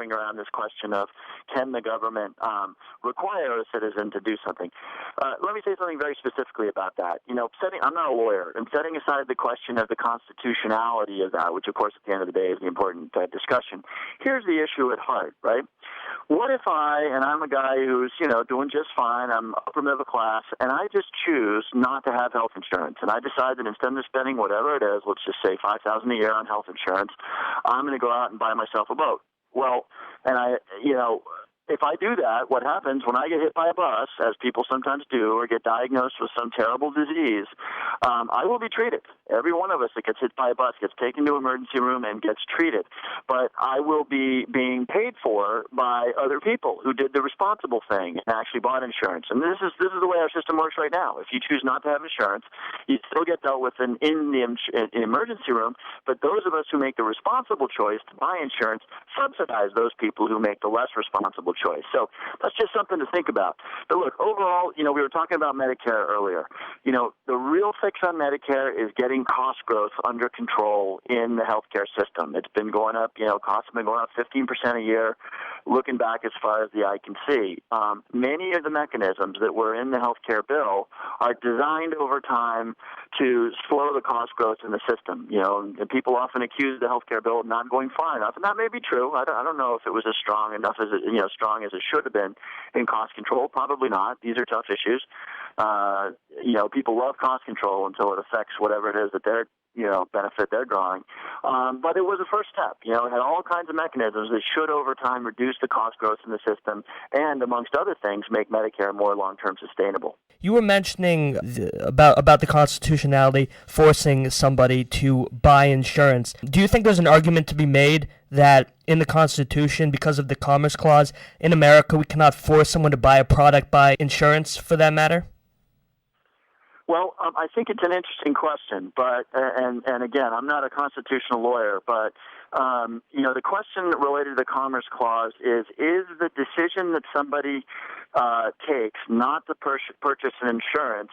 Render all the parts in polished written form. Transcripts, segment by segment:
centering around this question of can the government require a citizen to do something. Let me say something very specifically about that. I'm not a lawyer, and setting aside the question of the constitutionality of that, which of course at the end of the day is the important discussion, here's the issue at heart, right? What if I'm a guy who's, doing just fine, I'm upper middle class, and I just choose not to have health insurance, and I decide that instead of spending whatever it is, let's just say $5,000 a year on health insurance, I'm going to go out and buy myself a boat. Well, and if I do that, what happens when I get hit by a bus, as people sometimes do, or get diagnosed with some terrible disease, I will be treated. Every one of us that gets hit by a bus gets taken to emergency room and gets treated. But I will be being paid for by other people who did the responsible thing and actually bought insurance. And this is the way our system works right now. If you choose not to have insurance, you still get dealt with in the emergency room, but those of us who make the responsible choice to buy insurance subsidize those people who make the less responsible choice. So that's just something to think about. But look, overall, we were talking about Medicare earlier. The real fix on Medicare is getting cost growth under control in the healthcare system. It's been going up, costs have been going up 15% a year, looking back as far as the eye can see. Many of the mechanisms that were in the healthcare bill are designed over time to slow the cost growth in the system. And people often accuse the healthcare bill of not going far enough, and that may be true. I don't know if it was as strong enough as strong as it should have been in cost control. Probably not. These are tough issues. People love cost control until it affects whatever it is that they're benefit they're drawing. But it was a first step. It had all kinds of mechanisms that should over time reduce the cost growth in the system and, amongst other things, make Medicare more long-term sustainable. You were mentioning about the constitutionality forcing somebody to buy insurance. Do you think there's an argument to be made that in the Constitution, because of the Commerce Clause, in America we cannot force someone to buy a product by insurance for that matter? Well, I think it's an interesting question, but and again, I'm not a constitutional lawyer, but the question related to the Commerce Clause is the decision that somebody takes not to purchase an insurance,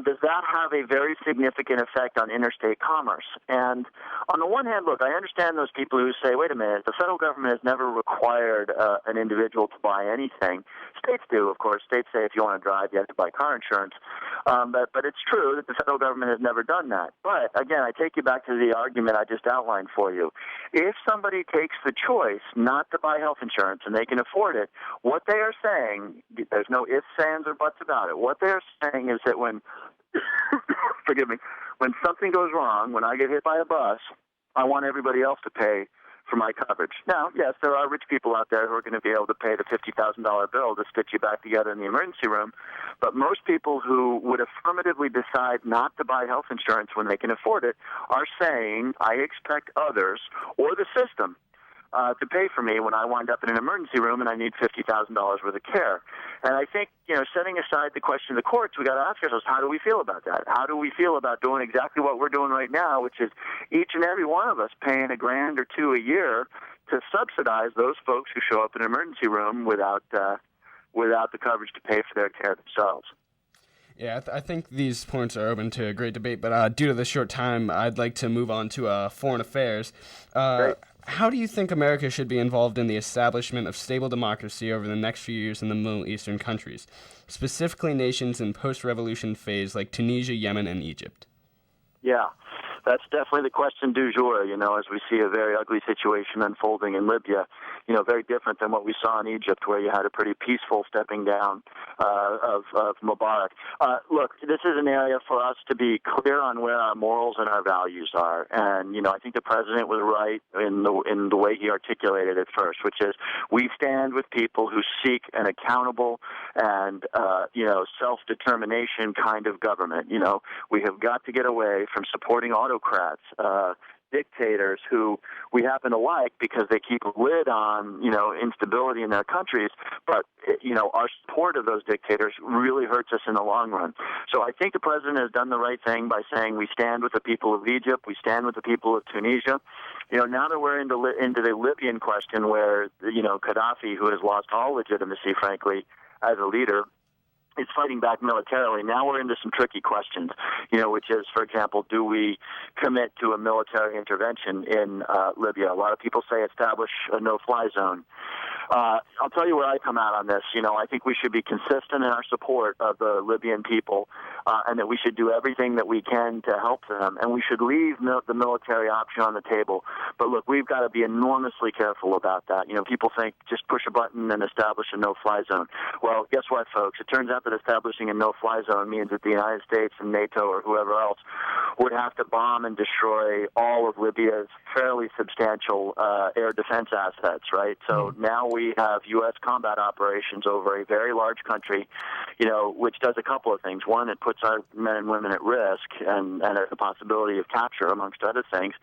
does that have a very significant effect on interstate commerce? And on the one hand, look, I understand those people who say, wait a minute, the federal government has never required an individual to buy anything. States do, of course. States say if you want to drive, you have to buy car insurance. But it's true that the federal government has never done that. But, again, I take you back to the argument I just outlined for you. If somebody takes the choice not to buy health insurance and they can afford it, what they are saying, there's no ifs, ands, or buts about it. What they're saying is that when, forgive me, when something goes wrong, when I get hit by a bus, I want everybody else to pay for my coverage. Now, yes, there are rich people out there who are going to be able to pay the $50,000 bill to stitch you back together in the emergency room, but most people who would affirmatively decide not to buy health insurance when they can afford it are saying, I expect others or the system to pay for me when I wind up in an emergency room and I need $50,000 worth of care. And I think, setting aside the question of the courts, we got to ask ourselves, how do we feel about that? How do we feel about doing exactly what we're doing right now, which is each and every one of us paying $1,000 or $2,000 a year to subsidize those folks who show up in an emergency room without the coverage to pay for their care themselves? Yeah, I think these points are open to a great debate, but due to the short time, I'd like to move on to foreign affairs. Great. How do you think America should be involved in the establishment of stable democracy over the next few years in the Middle Eastern countries, specifically nations in post-revolution phase like Tunisia, Yemen, and Egypt? Yeah, that's definitely the question du jour, as we see a very ugly situation unfolding in Libya, very different than what we saw in Egypt, where you had a pretty peaceful stepping down of Mubarak. Look, this is an area for us to be clear on where our morals and our values are. And, I think the president was right in the way he articulated it first, which is we stand with people who seek an accountable and, self-determination kind of government. We have got to get away from supporting autocrats, dictators who we happen to like because they keep a lid on, instability in their countries, but, our support of those dictators really hurts us in the long run. So I think the president has done the right thing by saying we stand with the people of Egypt, we stand with the people of Tunisia. Now that we're into the Libyan question where, Gaddafi, who has lost all legitimacy, frankly, as a leader, is fighting back militarily. Now we're into some tricky questions, which is, for example, do we commit to a military intervention in Libya? A lot of people say establish a no-fly zone. I'll tell you where I come out on this. I think we should be consistent in our support of the Libyan people, and that we should do everything that we can to help them, and we should leave the military option on the table. But look, we've got to be enormously careful about that. People think just push a button and establish a no-fly zone. Well, guess what, folks? It turns out that establishing a no-fly zone means that the United States and NATO or whoever else would have to bomb and destroy all of Libya's fairly substantial air defense assets, right? So now we have U.S. combat operations over a very large country, which does a couple of things. One, it puts our men and women at risk and at the possibility of capture, amongst other things.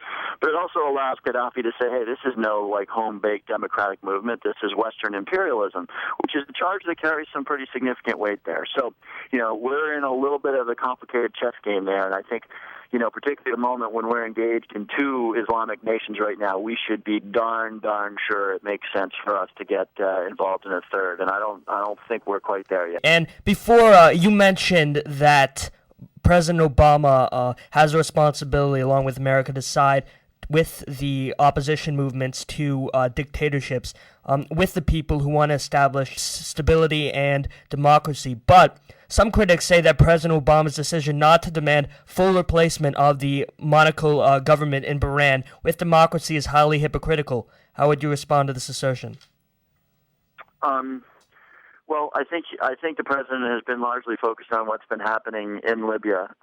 But it also allows Gaddafi to say, hey, this is no home-baked democratic movement. This is Western imperialism, which is a charge that carries some pretty significant weight there. So, we're in a little bit of a complicated chess game there, and I think, particularly at the moment when we're engaged in two Islamic nations right now, we should be darn sure it makes sense for us to get involved in a third, and I don't think we're quite there yet. And before you mentioned that President Obama has a responsibility, along with America, to side with the opposition movements to dictatorships, with the people who want to establish stability and democracy. But some critics say that President Obama's decision not to demand full replacement of the monarchical government in Bahrain with democracy is highly hypocritical. How would you respond to this assertion? Well, I think the president has been largely focused on what's been happening in Libya.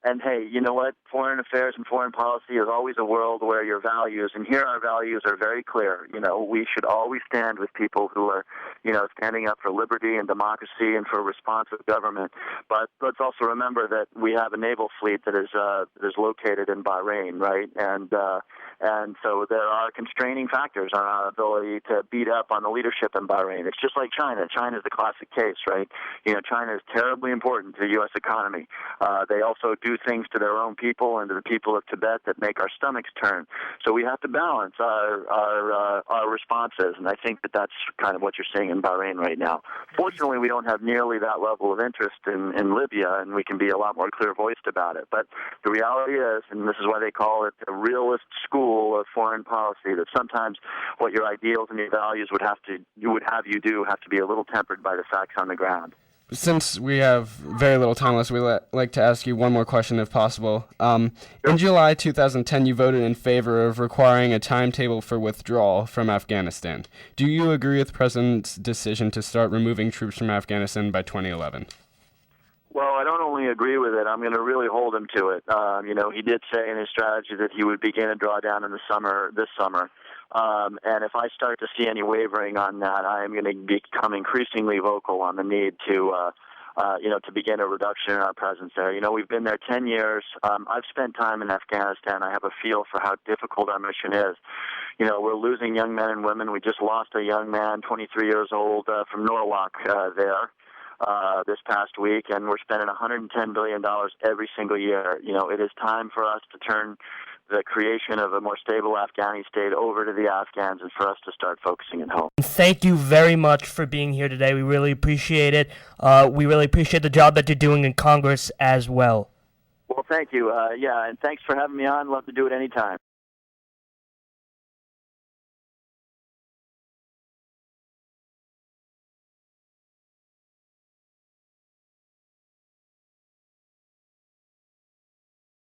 And hey, you know what? Foreign affairs and foreign policy is always a world where your values, and here our values are very clear. We should always stand with people who are, standing up for liberty and democracy and for responsive government. But let's also remember that we have a naval fleet that is located in Bahrain, right? And so there are constraining factors on our ability to beat up on the leadership in Bahrain. It's just like China. China is the classic case, right? China is terribly important to the U.S. economy. They also do things to their own people and to the people of Tibet that make our stomachs turn. So we have to balance our responses, and I think that that's kind of what you're seeing in Bahrain right now. Fortunately, we don't have nearly that level of interest in Libya, and we can be a lot more clear-voiced about it. But the reality is, and this is why they call it the realist school of foreign policy, that sometimes what your ideals and your values would have you do have to be a little tempered by the facts on the ground. Since we have very little time left, we'd like to ask you one more question if possible. In July 2010, you voted in favor of requiring a timetable for withdrawal from Afghanistan. Do you agree with the President's decision to start removing troops from Afghanistan by 2011? Well, I don't only agree with it, I'm going to really hold him to it. He did say in his strategy that he would begin a drawdown in this summer. And if I start to see any wavering on that, I am going to become increasingly vocal on the need to begin a reduction in our presence there. We've been there 10 years. I've spent time in Afghanistan. I have a feel for how difficult our mission is. We're losing young men and women. We just lost a young man, 23 years old, from Norwalk there this past week, and we're spending $110 billion every single year. It is time for us to turn the creation of a more stable Afghani state over to the Afghans and for us to start focusing at home. Thank you very much for being here today. We really appreciate it. We really appreciate the job that you're doing in Congress as well. Well, thank you. And thanks for having me on. Love to do it anytime.